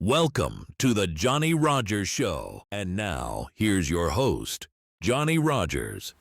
Welcome to the Johnny Rogers Show. And now, here's your host, Johnny Rogers.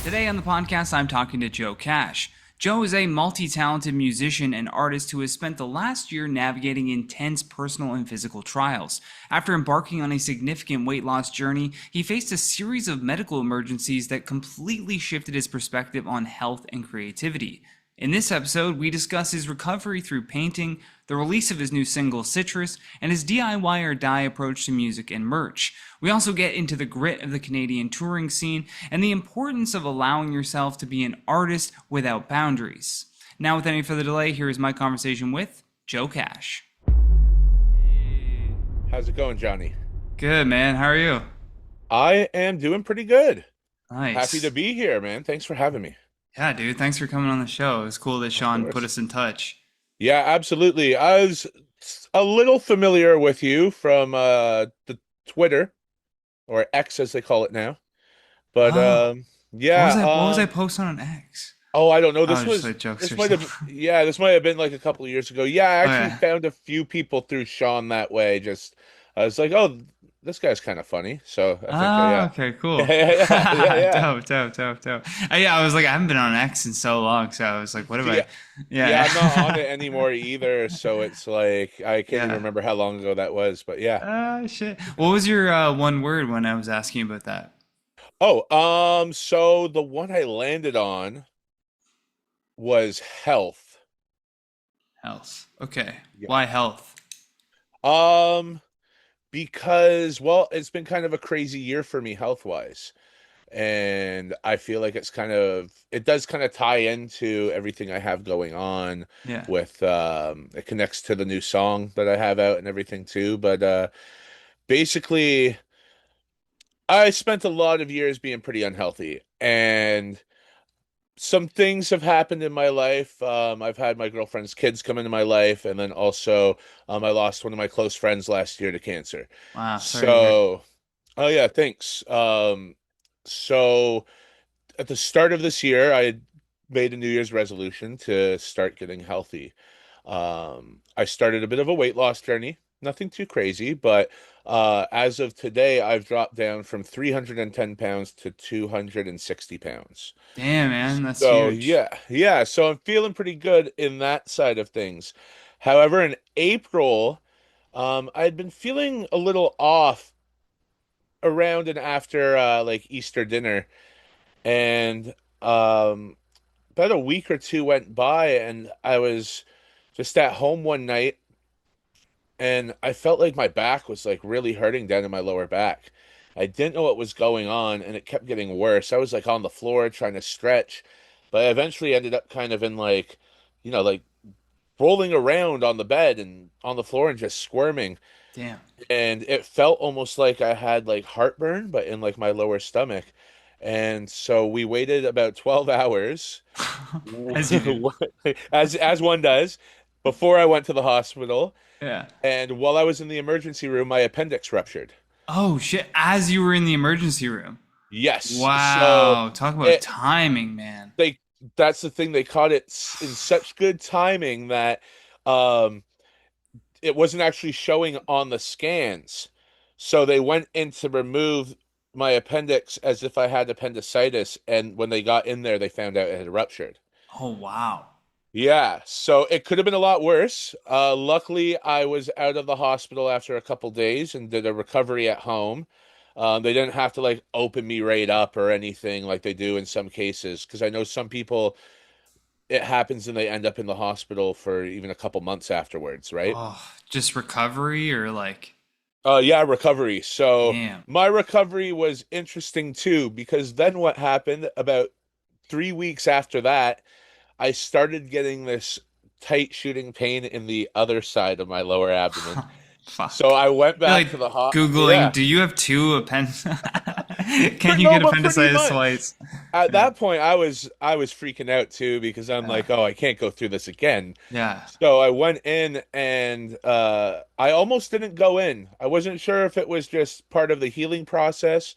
Today on the podcast, I'm talking to Joe Cash. Joe is a multi-talented musician and artist who has spent the last year navigating intense personal and physical trials. After embarking on a significant weight loss journey, he faced a series of medical emergencies that completely shifted his perspective on health and creativity. In this episode, we discuss his recovery through painting, the release of his new single, Citrus, and his DIY or die approach to music and merch. We also get into the grit of the Canadian touring scene and the importance of allowing yourself to be an artist without boundaries. Now, without any further delay, here is my conversation with Joe Cash. How's it going, Johnny? Good, man. How are you? I am doing pretty good. Nice. Happy to be here, man. Thanks for having me. Yeah, dude. Thanks for coming on the show. It was cool that Sean put us in touch. Yeah, absolutely. I was a little familiar with you from the Twitter, or X as they call it now. But yeah. What was I posting on X? Oh, I don't know. This might have been like a couple of years ago. Yeah, I actually found a few people through Sean that way. I was like, oh, this guy's kind of funny. So I think, okay, cool. Yeah. Dope. I was like, I haven't been on X in so long, so I was like, what have I? Yeah, I'm not on it anymore either. So it's like I can't even remember how long ago that was. But yeah. Shit. What was your one word when I was asking about that? Oh, so the one I landed on was health. Health. Okay. Yeah. Why health? Because, well, it's been kind of a crazy year for me health-wise. And I feel like it does kind of tie into everything I have going on with, it connects to the new song that I have out and everything too. But basically, I spent a lot of years being pretty unhealthy, and some things have happened in my life. I've had my girlfriend's kids come into my life, and then also I lost one of my close friends last year to cancer. Wow. Sorry. Oh yeah, thanks. So at the start of this year, I had made a New Year's resolution to start getting healthy. I started a bit of a weight loss journey, nothing too crazy, but as of today, I've dropped down from 310 pounds to 260 pounds. Damn, man, that's huge. Yeah. So I'm feeling pretty good in that side of things. However, in April, I'd been feeling a little off around and after like Easter dinner, and about a week or two went by, and I was just at home one night, and I felt like my back was like really hurting down in my lower back. I didn't know what was going on, and it kept getting worse. I was like on the floor trying to stretch, but I eventually ended up kind of in like, like rolling around on the bed and on the floor and just squirming. Damn. And it felt almost like I had like heartburn, but in like my lower stomach. And so we waited about 12 hours, As you do. as one does, before I went to the hospital. Yeah. And while I was in the emergency room, my appendix ruptured. Oh shit! As you were in the emergency room. Yes. Wow. Talk about timing, man. That's the thing. They caught it in such good timing that it wasn't actually showing on the scans. So they went in to remove my appendix as if I had appendicitis, and when they got in there, they found out it had ruptured. Oh wow. Yeah, so it could have been a lot worse. Luckily, I was out of the hospital after a couple days and did a recovery at home. They didn't have to like open me right up or anything like they do in some cases, because I know some people, it happens and they end up in the hospital for even a couple months afterwards, right? Oh, just recovery or like? Yeah, recovery. So Damn. my recovery was interesting too, because then what happened about 3 weeks after that, I started getting this tight shooting pain in the other side of my lower abdomen. Fuck. So I went back Like to the hospital. Googling, do you have two Can you get appendicitis twice? At that point, I was freaking out too, because I'm like, oh, I can't go through this again. Yeah. So I went in, and I almost didn't go in. I wasn't sure if it was just part of the healing process.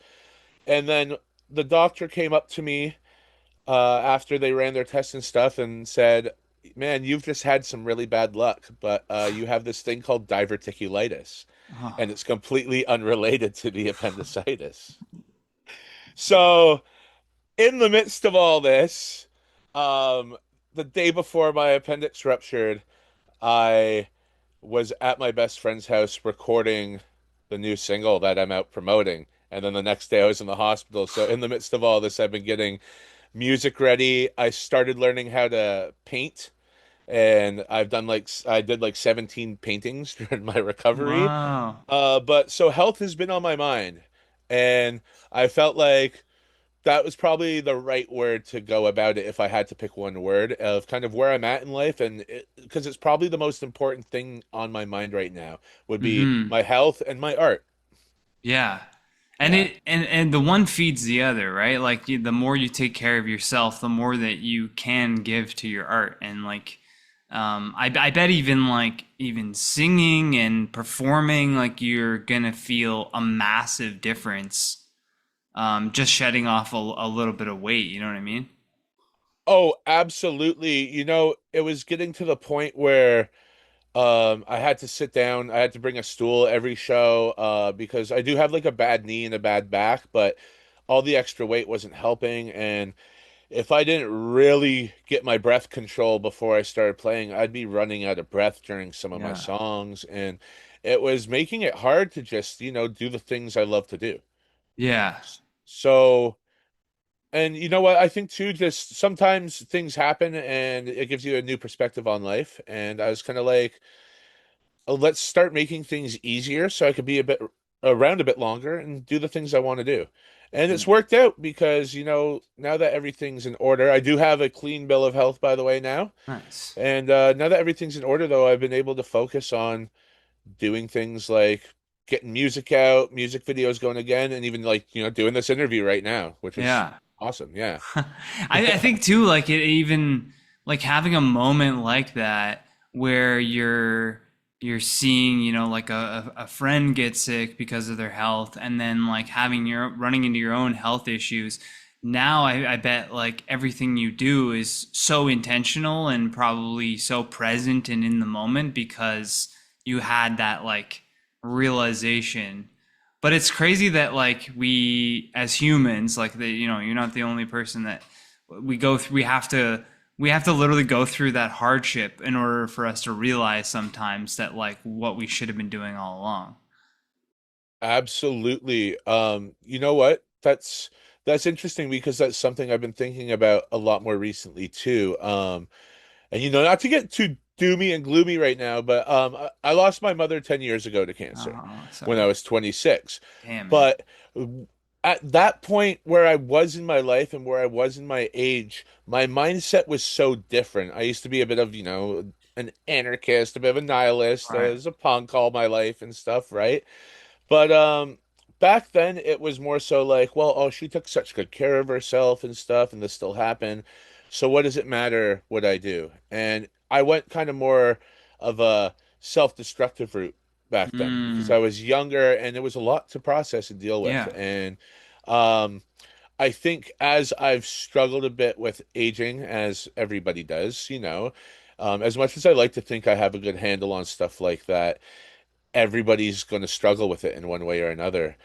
And then the doctor came up to me after they ran their tests and stuff and said, man, you've just had some really bad luck, but you have this thing called diverticulitis, Oh, and it's completely unrelated to the appendicitis. So, in the midst of all this, um, the day before my appendix ruptured, I was at my best friend's house recording the new single that I'm out promoting. And then the next day I was in the hospital. So in the midst of all this, I've been getting music ready. I started learning how to paint, and I did like 17 paintings during my recovery. wow. But so health has been on my mind, and I felt like that was probably the right word to go about it if I had to pick one word of kind of where I'm at in life, and because it's probably the most important thing on my mind right now would be Mm-hmm. my health and my art. Yeah. And Yeah. and the one feeds the other, right? Like the more you take care of yourself, the more that you can give to your art. And like I bet even like even singing and performing, like you're gonna feel a massive difference just shedding off a little bit of weight, you know what I mean? Oh, absolutely. It was getting to the point where I had to sit down. I had to bring a stool every show because I do have like a bad knee and a bad back, but all the extra weight wasn't helping. And if I didn't really get my breath control before I started playing, I'd be running out of breath during some of my Yeah. songs. And it was making it hard to just, do the things I love to do. Yeah. So, and you know what? I think too, just sometimes things happen and it gives you a new perspective on life. And I was kind of like, oh, let's start making things easier so I could be a bit around a bit longer and do the things I want to do. And Yeah. it's worked out because, now that everything's in order, I do have a clean bill of health, by the way, now. Nice. And now that everything's in order, though, I've been able to focus on doing things like getting music out, music videos going again, and even like, doing this interview right now, which is Yeah. awesome. Yeah. I think too, like it even like having a moment like that where you're seeing, you know, like a friend get sick because of their health, and then like having your running into your own health issues. Now I bet like everything you do is so intentional and probably so present and in the moment because you had that like realization. But it's crazy that like we as humans, like the you know, you're not the only person that we have to literally go through that hardship in order for us to realize sometimes that like what we should have been doing all along. Absolutely. You know what? That's interesting because that's something I've been thinking about a lot more recently too. And not to get too doomy and gloomy right now, but I lost my mother 10 years ago to cancer Oh, when I sorry. was 26. Damn, man. But at that point where I was in my life and where I was in my age, my mindset was so different. I used to be a bit of, an anarchist, a bit of a nihilist, Right. as a punk all my life and stuff, right? But back then it was more so like, well, oh, she took such good care of herself and stuff, and this still happened. So what does it matter what I do? And I went kind of more of a self-destructive route back then because I Mm, was younger and there was a lot to process and deal with. yeah. And um I think as I've struggled a bit with aging, as everybody does, as much as I like to think I have a good handle on stuff like that, everybody's going to struggle with it in one way or another.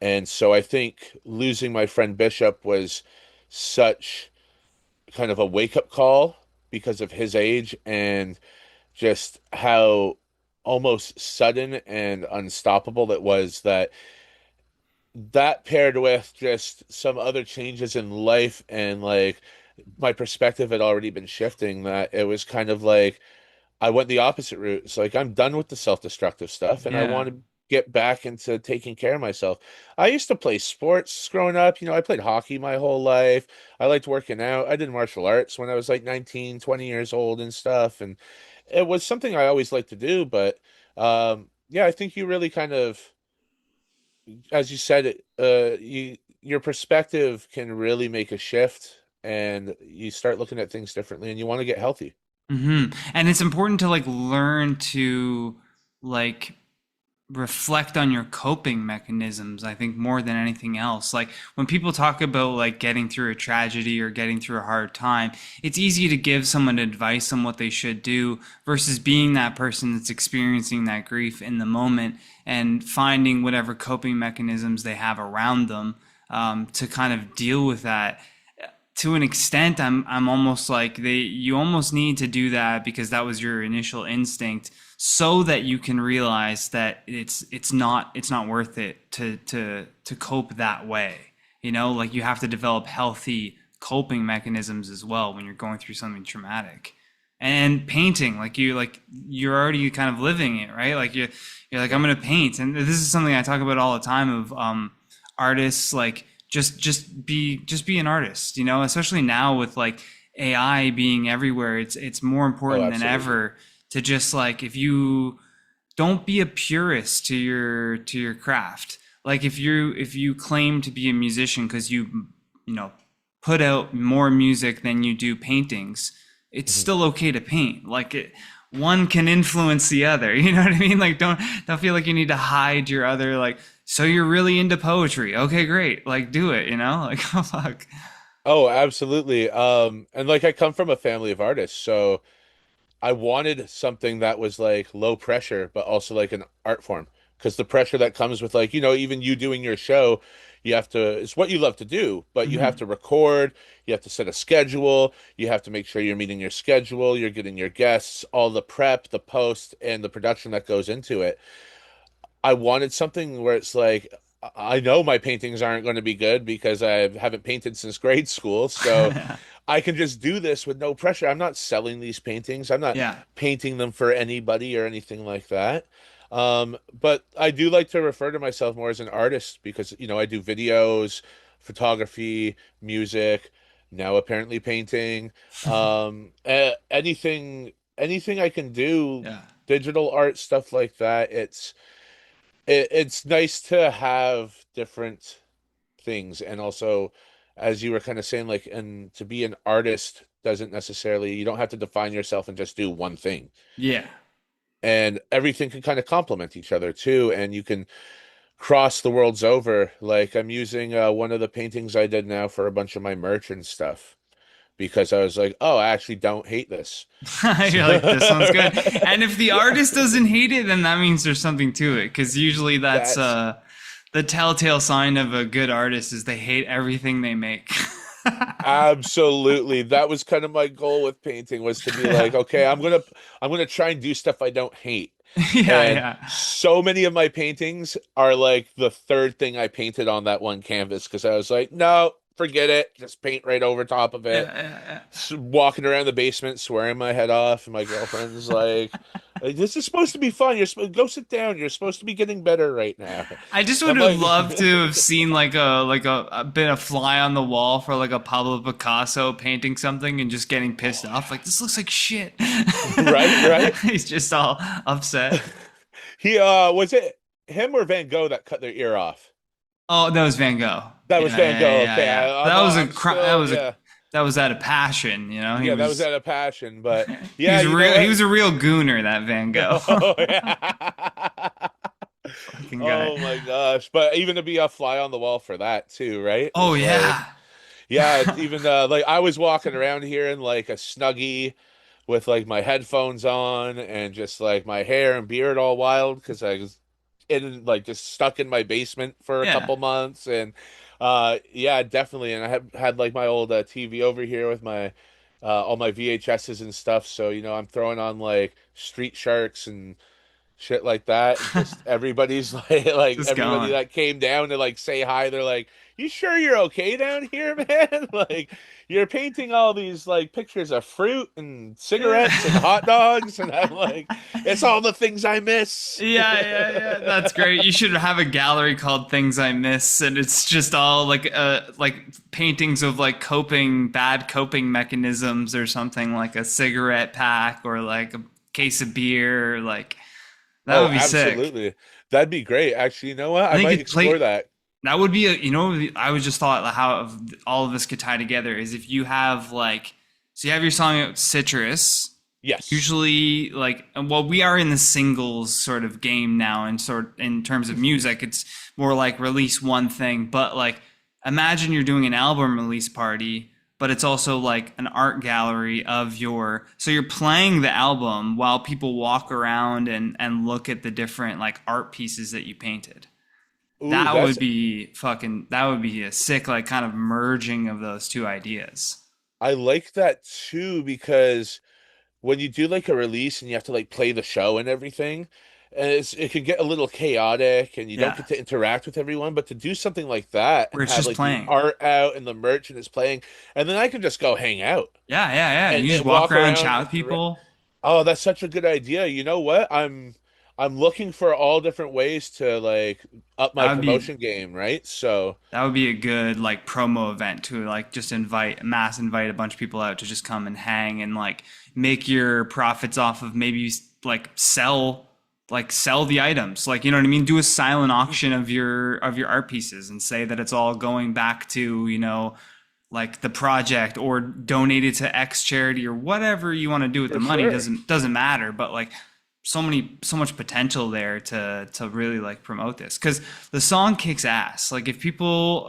And so I think losing my friend Bishop was such kind of a wake-up call because of his age and just how almost sudden and unstoppable it was that paired with just some other changes in life and like my perspective had already been shifting that it was kind of like I went the opposite route. It's like I'm done with the self-destructive stuff and I Yeah. want to get back into taking care of myself. I used to play sports growing up. I played hockey my whole life. I liked working out. I did martial arts when I was like 19, 20 years old and stuff. And it was something I always liked to do. But yeah, I think you really kind of, as you said, your perspective can really make a shift and you start looking at things differently and you want to get healthy. And it's important to like learn to like reflect on your coping mechanisms, I think, more than anything else. Like when people talk about like getting through a tragedy or getting through a hard time, it's easy to give someone advice on what they should do versus being that person that's experiencing that grief in the moment and finding whatever coping mechanisms they have around them, to kind of deal with that. To an extent, I'm almost like you almost need to do that because that was your initial instinct, so that you can realize that it's not worth it to cope that way. You know, like you have to develop healthy coping mechanisms as well when you're going through something traumatic. And painting, you're already kind of living it, right? Like you're like, I'm gonna paint, and this is something I talk about all the time of artists, like just be an artist, you know, especially now with like AI being everywhere. It's more important than ever to just like, if you don't be a purist to your craft. Like if you claim to be a musician because you put out more music than you do paintings, it's still okay to paint. One can influence the other. You know what I mean? Like don't feel like you need to hide your other, like, so you're really into poetry. Okay, great. Like do it, you know? Like, oh fuck. Oh, absolutely. And like I come from a family of artists, so I wanted something that was like low pressure, but also like an art form. Because the pressure that comes with like, even you doing your show, it's what you love to do, but you have Hmm. to record, you have to set a schedule, you have to make sure you're meeting your schedule, you're getting your guests, all the prep, the post, and the production that goes into it. I wanted something where it's like, I know my paintings aren't going to be good because I haven't painted since grade school. So I can just do this with no pressure. I'm not selling these paintings. I'm not Yeah. painting them for anybody or anything like that. But I do like to refer to myself more as an artist because, I do videos, photography, music, now apparently painting, anything I can do, Yeah. digital art, stuff like that. It's nice to have different things, and also, as you were kind of saying, like, and to be an artist doesn't necessarily, you don't have to define yourself and just do one thing, Yeah. and everything can kind of complement each other too, and you can cross the worlds over. Like I'm using one of the paintings I did now for a bunch of my merch and stuff because I was like, oh, I actually don't hate this. So You're like, this one's good. And if the artist doesn't hate it, then that means there's something to it. Because usually that's that's the telltale sign of a good artist is they hate everything they make. absolutely, that was kind of my goal with painting, was to be like, Yeah. okay, I'm gonna try and do stuff I don't hate. Yeah, And yeah. so many of my paintings are like the third thing I painted on that one canvas because I was like, no, forget it, just paint right over top of Yeah, it. yeah, Walking around the basement swearing my head off, and my girlfriend's like, this is supposed to be fun, you're supposed go sit down, you're supposed to be getting better right now. I just And would I'm have like, loved to have seen like a bit of fly on the wall for like a Pablo Picasso painting something and just getting pissed off. Like this looks like shit. right, right. He's just all upset. He was it him or Van Gogh that cut their ear off? Oh, that was Van Gogh. That Yeah, was Van yeah, Gogh. yeah, Okay, yeah. I'm That was a I'm that still, was a yeah. that was out of passion. You know, he Yeah, that was was out of passion, but he yeah, was you know real. He was what? a real gooner. That Van Gogh. Oh, yeah. Fucking guy. Oh my gosh. But even to be a fly on the wall for that too, right? Oh It's like, yeah. yeah, even like I was walking around here in like a snuggie with like my headphones on and just like my hair and beard all wild because I was in like just stuck in my basement for a Yeah. couple months. And yeah, definitely. And I had like my old TV over here with my all my VHSs and stuff, so I'm throwing on like Street Sharks and shit like that, and just everybody's like Just everybody going. that came down to like say hi, they're like, you sure you're okay down here, man? Like you're painting all these like pictures of fruit and cigarettes and Yeah. hot dogs, and I'm like, it's all the things I miss. Yeah, yeah, yeah. That's great. You should have a gallery called Things I Miss, and it's just all like paintings of like bad coping mechanisms or something, like a cigarette pack or like a case of beer, like that Oh, would be sick. absolutely, that'd be great. Actually, you know what, I I think might it's explore like that. that would be I was just thought how all of this could tie together is if you have like, so you have your song Citrus, Yes. Usually, like, well, we are in the singles sort of game now, and sort in terms of music, it's more like release one thing. But like, imagine you're doing an album release party, but it's also like an art gallery of your. So you're playing the album while people walk around and look at the different like art pieces that you painted. Ooh, That that's would be fucking. That would be a sick like kind of merging of those two ideas. I like that too because when you do like a release and you have to like play the show and everything, it can get a little chaotic and you don't Yeah, get to interact with everyone. But to do something like that where and it's have just like the playing. art out and the merch and it's playing, and then I can just go hang out Yeah, yeah, yeah. and, You just and walk walk around, around. chat with people. Oh, that's such a good idea. You know what? I'm looking for all different ways to like up my That would be promotion game, right? So that would be a good like promo event to like just invite a bunch of people out to just come and hang and like make your profits off of maybe like sell the items. Like, you know what I mean? Do a silent auction of your art pieces and say that it's all going back to, like the project or donate it to X charity or whatever you want to do with the for money sure. doesn't matter. But like so much potential there to really like promote this because the song kicks ass. Like if people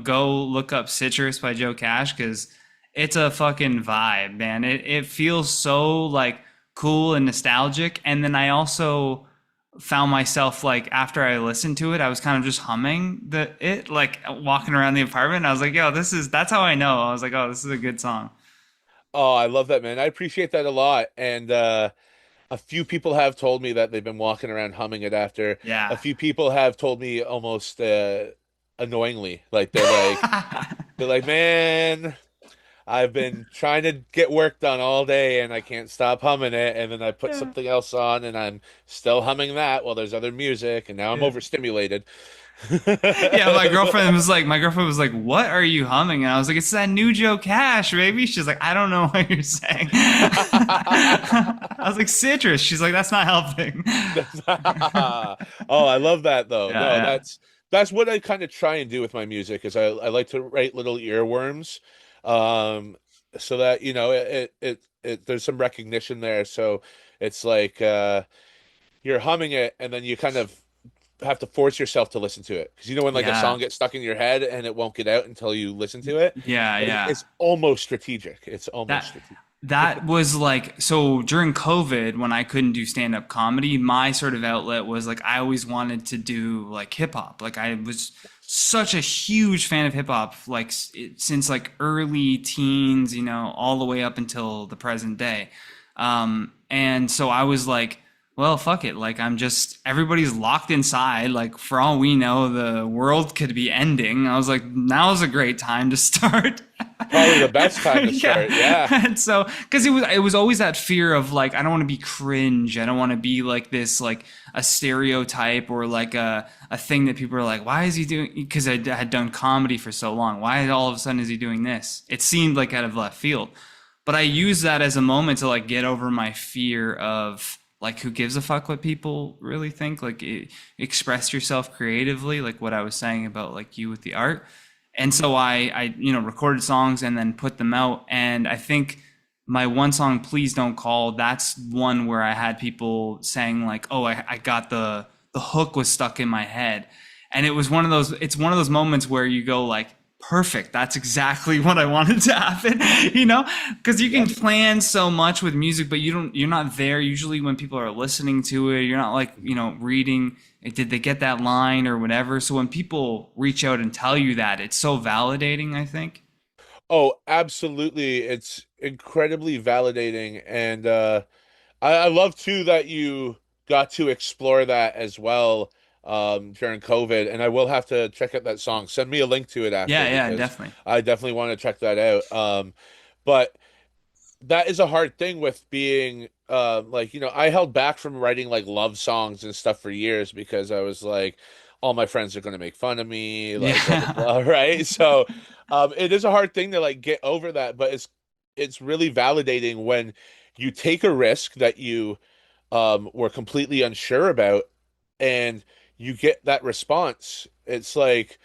go look up Citrus by Joe Cash because it's a fucking vibe, man. It feels so like cool and nostalgic. And then I also found myself like after I listened to it, I was kind of just humming like walking around the apartment. And I was like, yo, that's how I know. I was like, oh, this is a good song. Oh, I love that, man. I appreciate that a lot. And a few people have told me that they've been walking around humming it after. A Yeah. few people have told me almost annoyingly, like they're like, man, I've been trying to get work done all day and I can't stop humming it. And then I put Yeah. something else on and I'm still humming that while there's other music and now I'm Yeah. overstimulated. Yeah, my girlfriend was like, "What are you humming?" And I was like, "It's that new Joe Cash, baby." She's like, "I don't know what you're saying." I was like, "Citrus." She's like, "That's not helping." Oh, I love that though. Yeah, No, yeah, that's what I kind of try and do with my music is I like to write little earworms, um, so that there's some recognition there. So it's like you're humming it and then you kind of have to force yourself to listen to it because you know when like a yeah, song gets stuck in your head and it won't get out until you listen to it. yeah, yeah. It's almost strategic. It's almost That strategic. that was like so during COVID when I couldn't do stand up comedy, my sort of outlet was like I always wanted to do like hip hop. Like I was such a huge fan of hip hop, like since like early teens, all the way up until the present day. And so I was like, well, fuck it. Like everybody's locked inside. Like for all we know, the world could be ending. I was like, now's a great time to start. Probably the best time to Yeah. start. Yeah. And so, because it was always that fear of like, I don't want to be cringe. I don't want to be like this, like a stereotype or like a thing that people are like, why is he doing? Because I had done comedy for so long. Why all of a sudden is he doing this? It seemed like out of left field. But I use that as a moment to like get over my fear of like who gives a fuck what people really think. Like express yourself creatively, like what I was saying about like you with the art. And so I recorded songs and then put them out. And I think my one song, Please Don't Call, that's one where I had people saying like, oh, I got the hook was stuck in my head. And it's one of those moments where you go like, perfect. That's exactly what I wanted to happen, because you can Yes. plan so much with music, but you're not there usually when people are listening to it. You're not like, reading, did they get that line or whatever. So when people reach out and tell you that, it's so validating, I think. Oh, absolutely. It's incredibly validating. And I love too that you got to explore that as well during COVID. And I will have to check out that song. Send me a link to it Yeah, after yeah, because definitely. I definitely want to check that out. But that is a hard thing with being like I held back from writing like love songs and stuff for years because I was like all my friends are going to make fun of me like blah blah Yeah. blah right so it is a hard thing to like get over that but it's really validating when you take a risk that you were completely unsure about and you get that response. It's like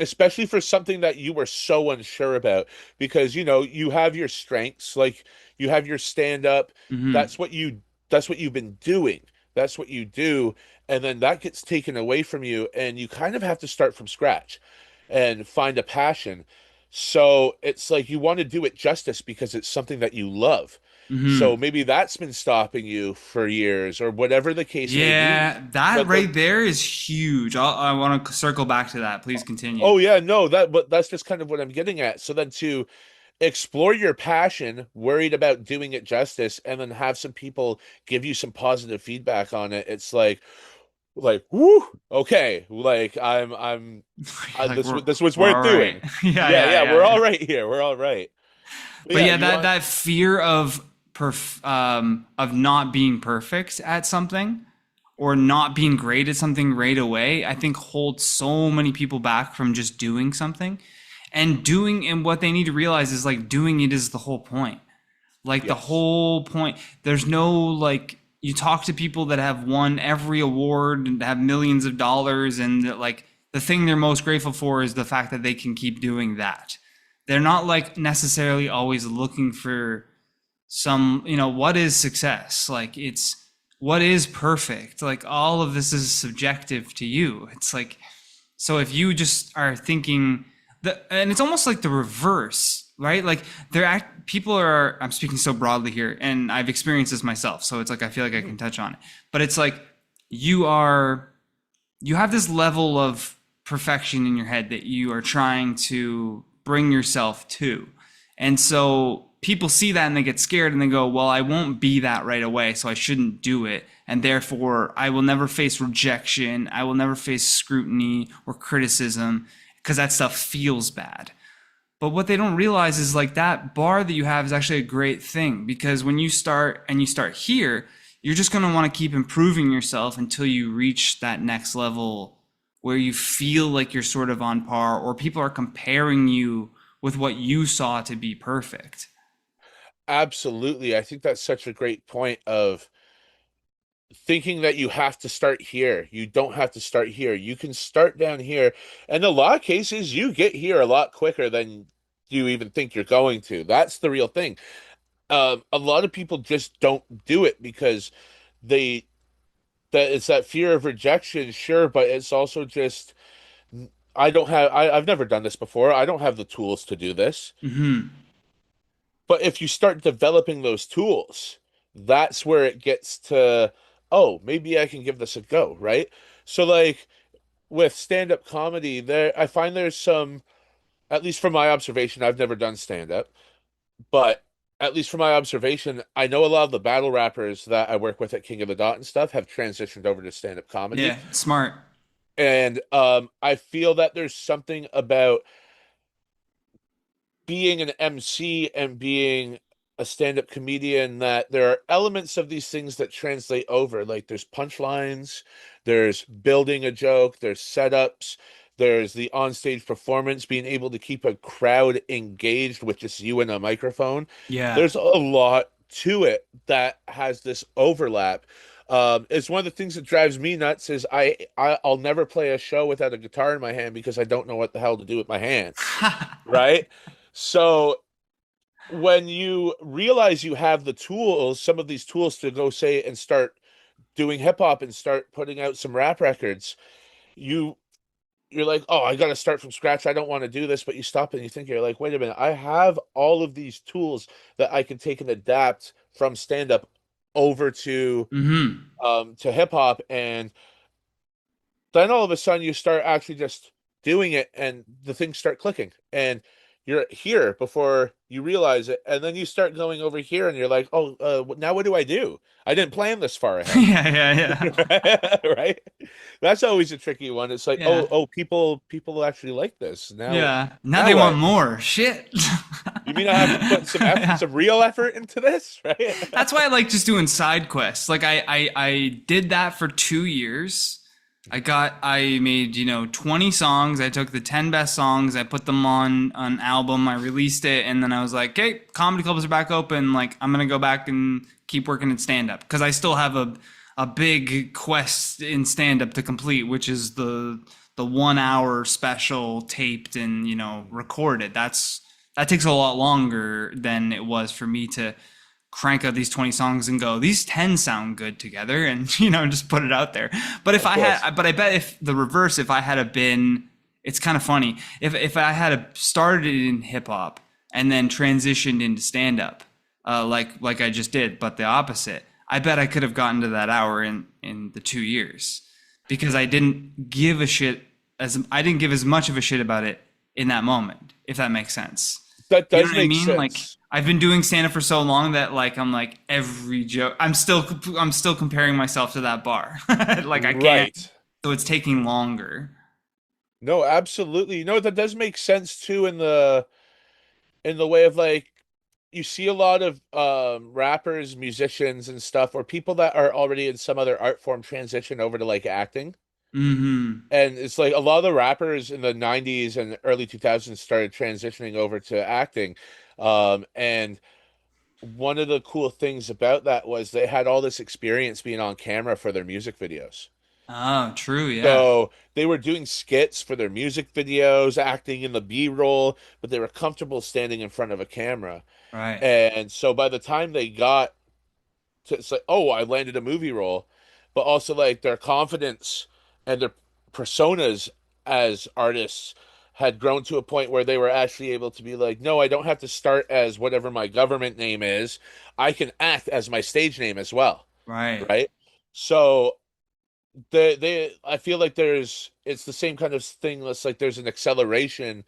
especially for something that you were so unsure about, because you have your strengths, like you have your stand up. Hmm. That's what you've been doing. That's what you do, and then that gets taken away from you, and you kind of have to start from scratch and find a passion. So it's like you want to do it justice because it's something that you love. So Hmm. maybe that's been stopping you for years or whatever the case may be. Yeah, that But the right there is huge. I want to circle back to that. Please continue. Oh yeah, no, but that's just kind of what I'm getting at. So then to explore your passion, worried about doing it justice, and then have some people give you some positive feedback on it. It's like, whoo, okay, like Like this was we're worth all right. doing. Yeah, Yeah, yeah, yeah, yeah, we're all yeah. right here. We're all right. But But yeah, yeah, you want that fear of not being perfect at something or not being great at something right away, I think holds so many people back from just doing something. And what they need to realize is like doing it is the whole point. Like the yes. whole point. There's no like you talk to people that have won every award and have millions of dollars and that like the thing they're most grateful for is the fact that they can keep doing that. They're not like necessarily always looking for some, what is success? Like it's what is perfect? Like all of this is subjective to you. It's like so if you just are thinking and it's almost like the reverse, right? Like people are. I'm speaking so broadly here, and I've experienced this myself, so it's like I feel like I can touch on it. But it's like you are, you have this level of perfection in your head that you are trying to bring yourself to, and so people see that and they get scared and they go, "Well, I won't be that right away, so I shouldn't do it." And therefore, I will never face rejection. I will never face scrutiny or criticism because that stuff feels bad. But what they don't realize is like that bar that you have is actually a great thing because when you start here, you're just going to want to keep improving yourself until you reach that next level where you feel like you're sort of on par or people are comparing you with what you saw to be perfect. Absolutely. I think that's such a great point of thinking that you have to start here. You don't have to start here. You can start down here. And in a lot of cases, you get here a lot quicker than you even think you're going to. That's the real thing. A lot of people just don't do it because they that it's that fear of rejection, sure, but it's also just I've never done this before. I don't have the tools to do this. Hmm. But if you start developing those tools, that's where it gets to, oh, maybe I can give this a go, right? So like with stand-up comedy, there I find there's some, at least from my observation, I've never done stand-up, but at least from my observation, I know a lot of the battle rappers that I work with at King of the Dot and stuff have transitioned over to stand-up comedy. Yeah, smart. And I feel that there's something about being an MC and being a stand-up comedian that there are elements of these things that translate over. Like there's punchlines, there's building a joke, there's setups, there's the onstage performance, being able to keep a crowd engaged with just you and a microphone. Yeah. There's a lot to it that has this overlap. It's one of the things that drives me nuts is I'll never play a show without a guitar in my hand because I don't know what the hell to do with my hands, right? So when you realize you have the tools, some of these tools to go say and start doing hip hop and start putting out some rap records, you you're like, oh, I got to start from scratch. I don't want to do this, but you stop and you think you're like, wait a minute, I have all of these tools that I can take and adapt from stand up over Hmm. to hip hop, and then all of a sudden you start actually just doing it and the things start clicking and you're here before you realize it, and then you start going over here and you're like, oh, now what do I do? I didn't plan this far ahead. Yeah, yeah, yeah. Right, that's always a tricky one. It's like, Yeah. oh, people actually like this now. Yeah. Now Now they want what? more. Shit. You mean I have to put Yeah. some real effort into this, right? That's why I like just doing side quests. Like I did that for 2 years. I made, 20 songs. I took the 10 best songs. I put them on an album. I released it. And then I was like, okay, comedy clubs are back open. Like I'm going to go back and keep working at stand up. Cause I still have a big quest in stand up to complete, which is the 1 hour special taped and recorded. That takes a lot longer than it was for me to crank out these 20 songs and go, these 10 sound good together, and just put it out there. But if Of I course. had, but I bet if the reverse, if I had a been, it's kind of funny. If I had a started in hip hop and then transitioned into stand up, like I just did, but the opposite, I bet I could have gotten to that hour in the 2 years because I didn't give as much of a shit about it in that moment, if that makes sense. That You know does what I make mean? Like sense. I've been doing stand up for so long that like I'm like every joke I'm still comparing myself to that bar. Like I can't, Right. so it's taking longer. No, absolutely. That does make sense too in the way of like you see a lot of rappers, musicians and stuff, or people that are already in some other art form transition over to like acting. Mm-hmm. And it's like a lot of the rappers in the 90s and early 2000s started transitioning over to acting. And one of the cool things about that was they had all this experience being on camera for their music videos. Oh, true, yeah. So they were doing skits for their music videos, acting in the B-roll, but they were comfortable standing in front of a camera. Right. And so by the time they got to, it's like, oh, I landed a movie role, but also like their confidence and their personas as artists had grown to a point where they were actually able to be like, no, I don't have to start as whatever my government name is. I can act as my stage name as well, Right. right? So they I feel like it's the same kind of thing that's like there's an acceleration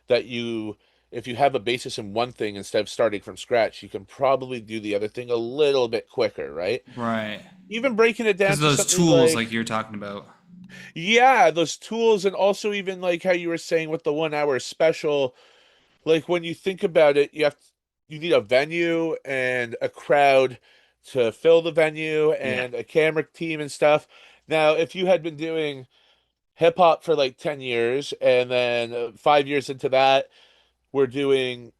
that you if you have a basis in one thing instead of starting from scratch, you can probably do the other thing a little bit quicker, right? Right. Even breaking it Because down of to those something tools like like, you're talking about. yeah, those tools, and also even like how you were saying with the 1 hour special, like when you think about it, you need a venue and a crowd to fill the venue Yeah. and a camera team and stuff. Now, if you had been doing hip hop for like 10 years and then 5 years into that, we're doing,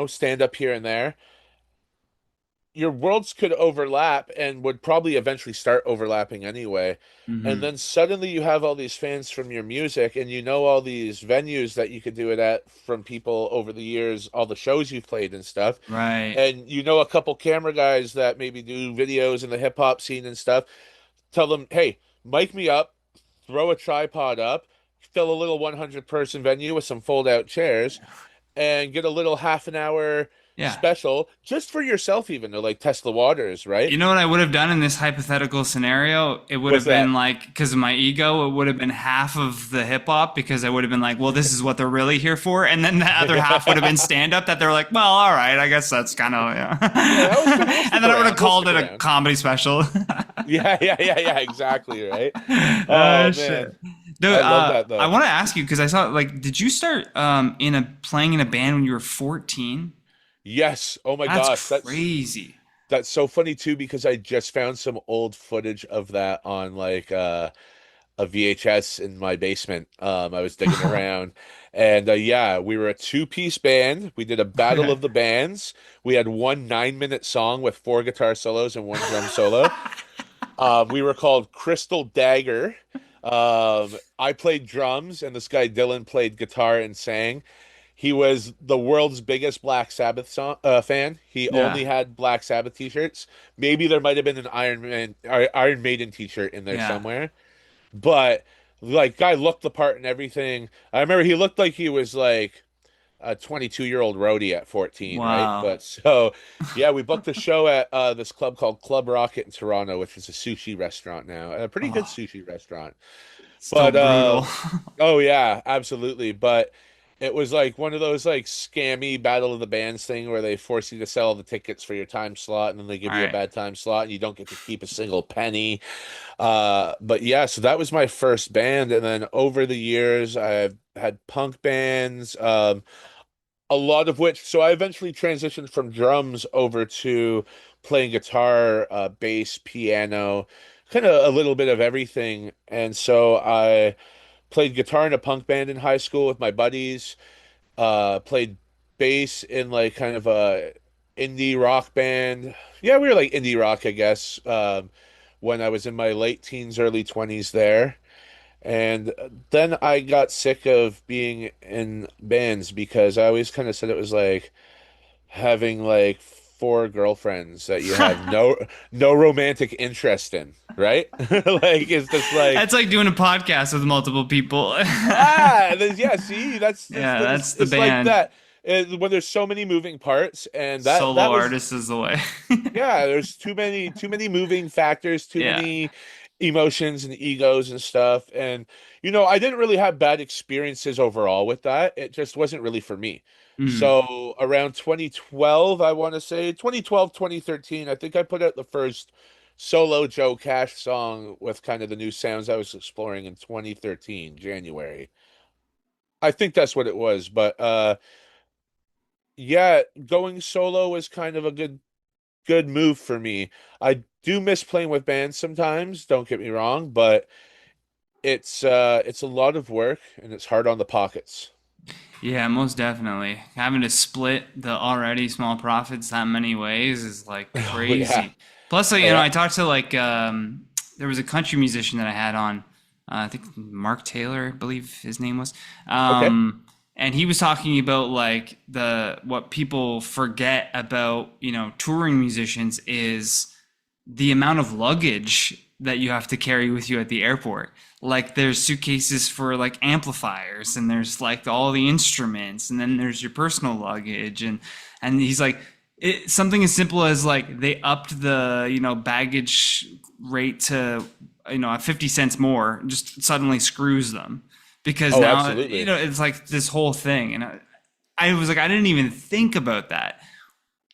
stand up here and there, your worlds could overlap and would probably eventually start overlapping anyway. And Mm-hmm. then suddenly you have all these fans from your music and all these venues that you could do it at from people over the years, all the shows you've played and stuff. Right. And a couple camera guys that maybe do videos in the hip hop scene and stuff. Tell them, hey, mic me up, throw a tripod up, fill a little 100-person venue with some fold out chairs, and get a little half an hour Yeah. special just for yourself, even to like test the waters, right? You know what I would have done in this hypothetical scenario? It would What's have been that? like, because of my ego, it would have been half of the hip hop because I would have been like, well, this is what they're really here for. And then the other half would have been stand up that they're like, well, all right, I guess that's kind of, Yeah, we'll yeah. stick And then I would have around. We'll called stick it a around. comedy special. Yeah, yeah, yeah, yeah, exactly, right? Oh man, Shit. Dude, I love that I though. want to ask you because I saw like, did you start playing in a band when you were 14? Yes. Oh my That's gosh, crazy. that's so funny too because I just found some old footage of that on like a VHS in my basement. I was digging around, and yeah, we were a two-piece band. We did a battle Okay. of the bands. We had one 9-minute song with four guitar solos and one drum solo. We were called Crystal Dagger. I played drums, and this guy Dylan played guitar and sang. He was the world's biggest Black Sabbath fan. He Yeah. only had Black Sabbath t-shirts. Maybe there might have been an Iron Maiden t-shirt in there Yeah. somewhere. But like, guy looked the part and everything. I remember he looked like he was like a 22-year-old roadie at 14, right? Wow. But so, yeah, we booked a show at this club called Club Rocket in Toronto, which is a sushi restaurant now, a pretty good Oh, sushi restaurant. still But brutal. oh yeah, absolutely. But it was like one of those like scammy Battle of the Bands thing where they force you to sell the tickets for your time slot and then they All give you a right. bad time slot and you don't get to keep a single penny. But yeah, so that was my first band, and then over the years I've had punk bands, a lot of which, so I eventually transitioned from drums over to playing guitar, bass, piano, kind of a little bit of everything. And so I played guitar in a punk band in high school with my buddies, played bass in like kind of a indie rock band. Yeah, we were like indie rock, I guess. when I was in my late teens, early 20s there. And then I got sick of being in bands because I always kind of said it was like having like four girlfriends that you have no romantic interest in, right? Like it's just like That's like doing a podcast with multiple people. yeah, see, Yeah, that's the it's like band. that. When there's so many moving parts, and Solo that was artist is the way. yeah, there's too many moving factors, too Yeah. many emotions and egos and stuff. And I didn't really have bad experiences overall with that. It just wasn't really for me. Mm. So around 2012, I want to say 2012, 2013, I think I put out the first solo Joe Cash song with kind of the new sounds I was exploring in 2013, January. I think that's what it was, but yeah, going solo was kind of a good move for me. I do miss playing with bands sometimes, don't get me wrong, but it's a lot of work and it's hard on the pockets. Yeah, most definitely. Having to split the already small profits that many ways is like Oh yeah. crazy. Plus, like, Yeah. I talked to like there was a country musician that I had on, I think Mark Taylor, I believe his name was. Okay. And he was talking about like the what people forget about, touring musicians is the amount of luggage that you have to carry with you at the airport. Like there's suitcases for like amplifiers and there's like all the instruments and then there's your personal luggage and he's like something as simple as like they upped the baggage rate to at 50 cents more just suddenly screws them because Oh, now absolutely. it's like this whole thing and I was like I didn't even think about that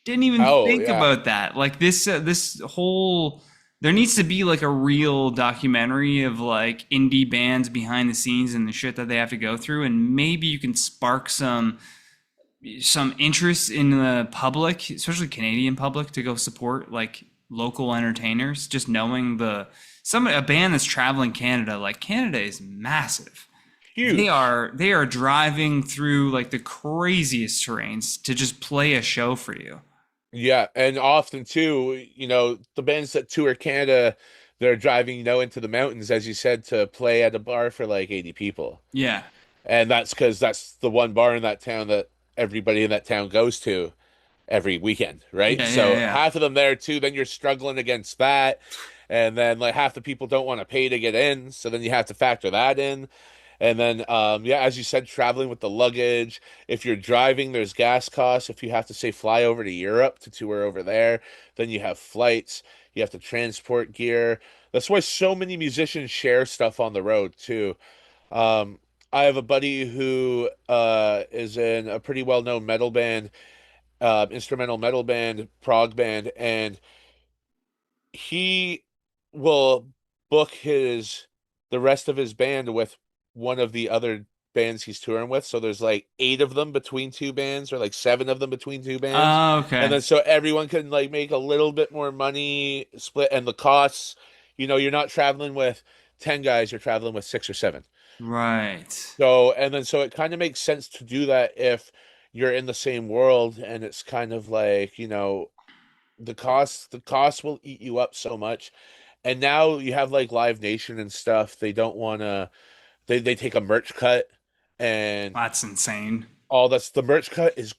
didn't even Oh, think yeah. about that. Like this whole there needs to be like a real documentary of like indie bands behind the scenes and the shit that they have to go through and maybe you can spark some interest in the public, especially Canadian public to go support like local entertainers just knowing a band that's traveling Canada like Canada is massive. Huge. They are driving through like the craziest terrains to just play a show for you. Yeah, and often too, the bands that tour Canada, they're driving, into the mountains, as you said, to play at a bar for like 80 people. Yeah. And that's because that's the one bar in that town that everybody in that town goes to every weekend, right? Yeah, yeah, So yeah. half of them there too, then you're struggling against that. And then like half the people don't want to pay to get in, so then you have to factor that in. And then yeah, as you said, traveling with the luggage. If you're driving, there's gas costs. If you have to say fly over to Europe to tour over there, then you have flights, you have to transport gear. That's why so many musicians share stuff on the road too. Um, I have a buddy who is in a pretty well-known metal band, instrumental metal band, prog band, and he will book his the rest of his band with one of the other bands he's touring with. So there's like eight of them between two bands, or like seven of them between two bands. Oh, And okay. then so everyone can like make a little bit more money split and the costs, you're not traveling with 10 guys, you're traveling with six or seven. Right. So it kind of makes sense to do that if you're in the same world and it's kind of like, the cost will eat you up so much. And now you have like Live Nation and stuff. They don't want to they take a merch cut and That's insane. all that's the merch cut is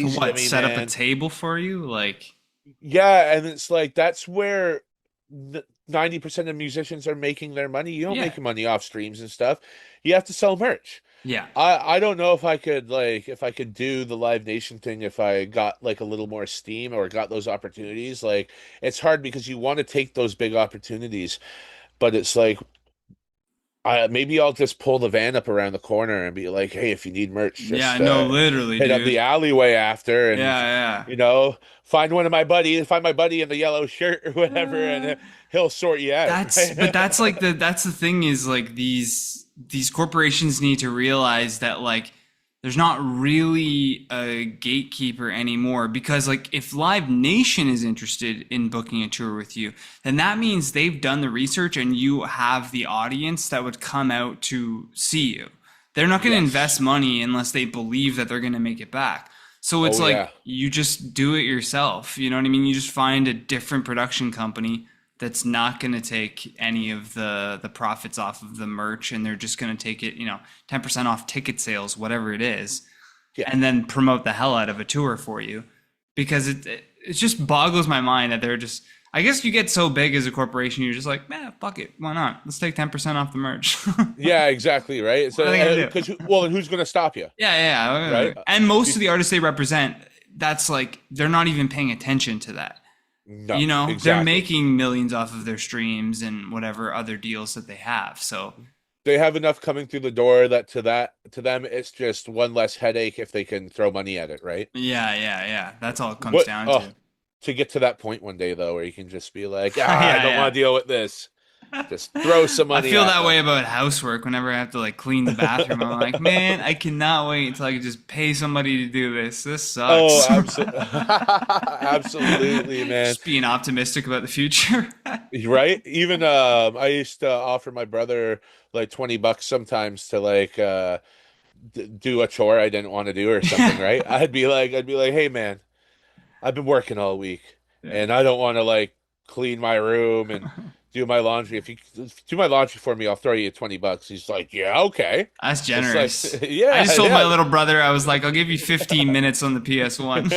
To crazy to what? me, Set up a man. table for you? Like, Yeah, and it's like that's where 90% of musicians are making their money. You don't yeah. make money off streams and stuff. You have to sell merch. Yeah. I don't know if I could do the Live Nation thing if I got like a little more steam or got those opportunities. Like it's hard because you want to take those big opportunities, but it's like maybe I'll just pull the van up around the corner and be like, "Hey, if you need merch, Yeah, just no, literally, hit up the dude. alleyway after and Yeah, find my buddy in the yellow shirt or whatever, and yeah. he'll sort you out, But right?" that's like that's the thing is like these corporations need to realize that like there's not really a gatekeeper anymore because like if Live Nation is interested in booking a tour with you, then that means they've done the research and you have the audience that would come out to see you. They're not going to Yes. invest money unless they believe that they're going to make it back. So it's Oh like yeah. you just do it yourself. You know what I mean? You just find a different production company, that's not going to take any of the profits off of the merch, and they're just going to take it, 10% off ticket sales, whatever it is, Yeah. and then promote the hell out of a tour for you. Because it just boggles my mind that they're just, I guess you get so big as a corporation, you're just like, man, fuck it, why not? Let's take 10% off the merch. Yeah, exactly, right? So, What are they gonna do? because and who's going to stop you? Yeah. Right. And most of the artists they represent, that's like, they're not even paying attention to that. No, They're exactly. making millions off of their streams and whatever other deals that they have. So They have enough coming through the door that to them it's just one less headache if they can throw money at it, right? yeah. That's all it comes down to. To get to that point one day though, where you can just be like, Yeah, I don't want to deal with this. Just throw some I money. feel at that them. way about housework whenever I have to like clean the bathroom. I'm like, man, I cannot wait until I can just pay somebody to do this. This sucks. Oh, absolutely, man. Just being optimistic about the future. Right? Even I used to offer my brother like $20 sometimes to like do a chore I didn't want to do or something, right? I'd be like, hey man, I've been working all week and I don't want to like clean my room and do my laundry. If you do my laundry for me, I'll throw you $20. He's like, yeah, okay. That's generous. Like, yeah. I just told my little brother, I was like, I'll give you 15 minutes on the PS1.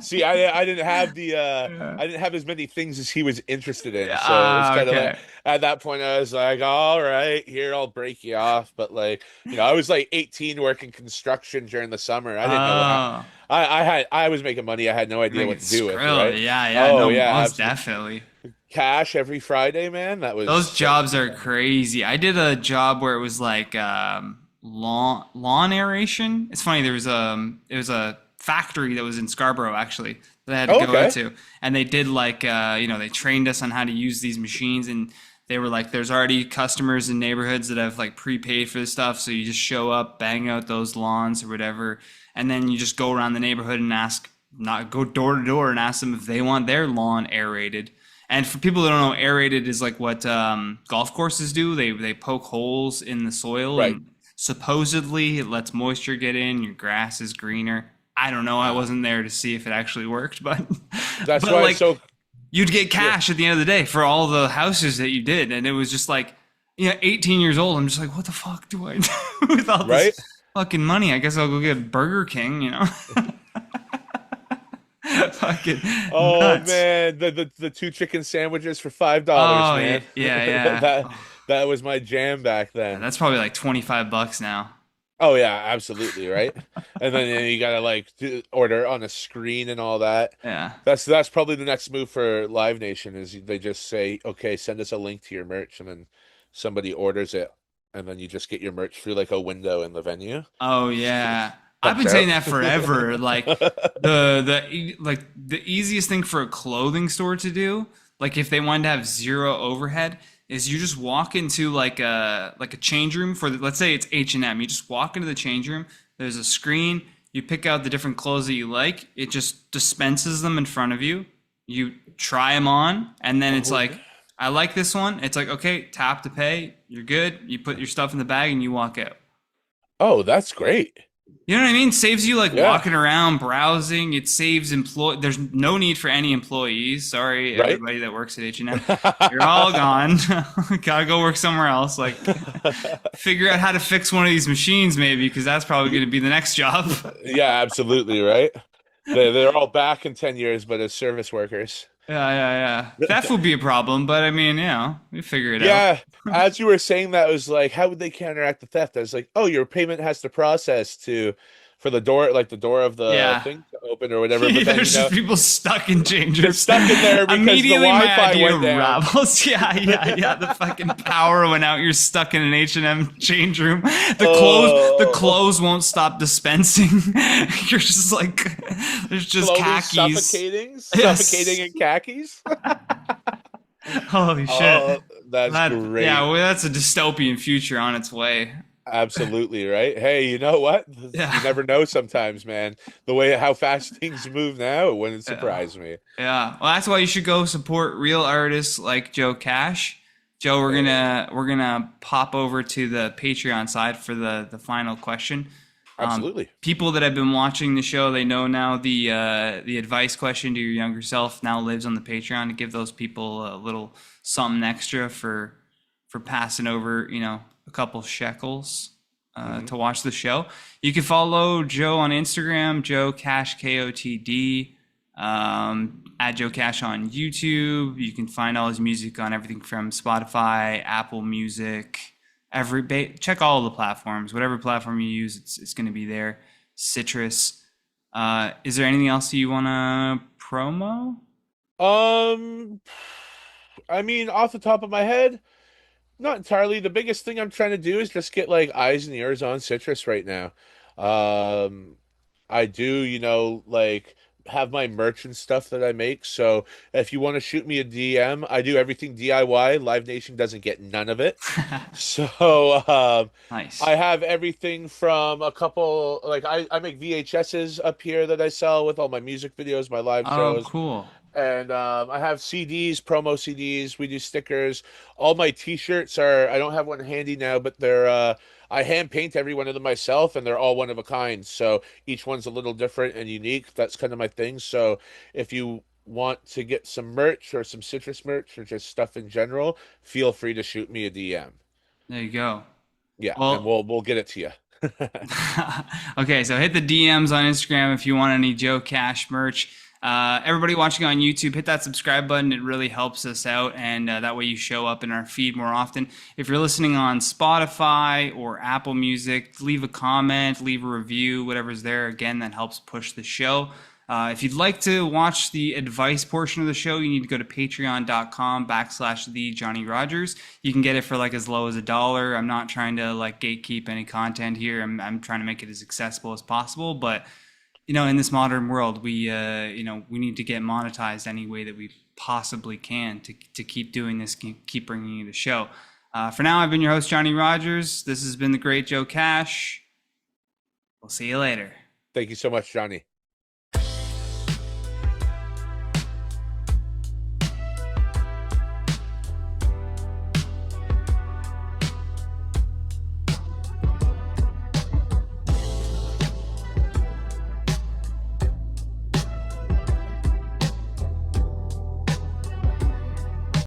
See, I didn't have I didn't have as many things as he was interested in. So it was kind of like, at that point, I was like, all right, here, I'll break you off. But like, I was like 18 working construction during the summer. I didn't know. I was making money. I had no idea what to do with it. Right? Yeah. Oh, No, yeah, most definitely. Cash every Friday, man. That was Those jobs are crazy. I did a job where it was like lawn aeration. It's funny. It was a factory that was in Scarborough actually that I had to go to, and they did like they trained us on how to use these machines, and they were like, there's already customers in neighborhoods that have like prepaid for this stuff, so you just show up, bang out those lawns or whatever, and then you just go around the neighborhood and go door to door and ask them if they want their lawn aerated. And for people that don't know, aerated is like what golf courses do. They poke holes in the soil, right. And supposedly it lets moisture get in. Your grass is greener. I don't know. I wasn't there to see if it actually worked, but that's why. Like, so you'd get cash at the end of the day for all the houses that you did, and it was just like, 18 years old. I'm just like, what the fuck do I do with all this fucking money? I guess I'll go get Burger King, Fucking nuts. Man, the 2 chicken sandwiches for $5, man. Yeah. that was my jam back then. Yeah, that's probably like $25 now. Oh yeah, absolutely, right. And then you gotta like order on a screen and all that. Yeah, that's probably the next move for Live Nation is they just say, okay, send us a link to your merch, and then somebody orders it, and then you just get your merch through like a window in the venue. Oh yeah. I've been saying that forever. Like the easiest thing for a clothing store to do, like if they wanted to have zero overhead, is you just walk into like a change room for let's say it's H&M. You just walk into the change room. There's a screen. You pick out the different clothes that you like. It just dispenses them in front of you. You try them on, and then it's like, I like this one. It's like, okay, tap to pay. You're good. You put your stuff in the bag and you walk out. Oh, that's great. You know what I mean? Saves you walking around, browsing. It saves There's no need for any employees. Sorry, everybody that works at H&M. You're all gone. Gotta go work somewhere else. Like, figure out how to fix one of these machines, maybe, because that's probably going to be the next job. Yeah, absolutely, right. They're all back in 10 years, but as service workers. Yeah. Theft would be a problem, but I mean, we figure it out. Yeah, as you were saying that, I was like, how would they counteract the theft? I was like, oh, your payment has to process for the door, like the door of the thing to open or whatever. But then, there's just people stuck in change they're stuck in there because immediately the my Wi-Fi idea went down. ravels. Yeah. The fucking power went out. You're stuck in an H&M change room. The clothes won't stop dispensing. You're just like, there's just khakis. Suffocating in khakis. Holy shit. Oh, that's great. Yeah, well, that's a dystopian future on its way. Absolutely, right? Hey, you know what? Yeah. You never know sometimes, man. how fast things move now, it wouldn't surprise me. Yeah. Well, that's why you should go support real artists like Joe Cash. Joe, we're gonna pop over to the Patreon side for the final question. Absolutely. People that have been watching the show, they know now the advice question to your younger self now lives on the Patreon to give those people a little something extra for passing over, a couple shekels Hmm. to watch the show. You can follow Joe on Instagram, Joe Cash KOTD, at Joe Cash on YouTube. You can find all his music on everything from Spotify, Apple Music, check all the platforms. Whatever platform you use, it's going to be there. Citrus. Is there anything else you want to promo? Um, I mean, off the top of my head, not entirely. The biggest thing I'm trying to do is just get like eyes and ears on Citrus right now. Um, I do, like have my merch and stuff that I make. So if you want to shoot me a DM, I do everything DIY. Live Nation doesn't get none of it. So Nice. I have everything from a couple, like I make VHSs up here that I sell with all my music videos, my live Oh, shows. cool. And I have CDs, promo CDs. We do stickers. All my T-shirts are, I don't have one handy now, but I hand paint every one of them myself, and they're all one of a kind. So each one's a little different and unique. That's kind of my thing. So if you want to get some merch or some citrus merch or just stuff in general, feel free to shoot me a DM. There you go. Yeah, and Well, we'll get it to you. okay, so hit the DMs on Instagram if you want any Joe Cash merch. Everybody watching on YouTube, hit that subscribe button. It really helps us out, and that way you show up in our feed more often. If you're listening on Spotify or Apple Music, leave a comment, leave a review, whatever's there. Again, that helps push the show. If you'd like to watch the advice portion of the show, you need to go to patreon.com/the Johnny Rogers. You can get it for like as low as $1. I'm not trying to like gatekeep any content here. I'm trying to make it as accessible as possible. But, in this modern world, we need to get monetized any way that we possibly can to keep doing this, keep bringing you the show. For now, I've been your host, Johnny Rogers. This has been the great Joe Cash. We'll see you later. Thank you so much, Johnny.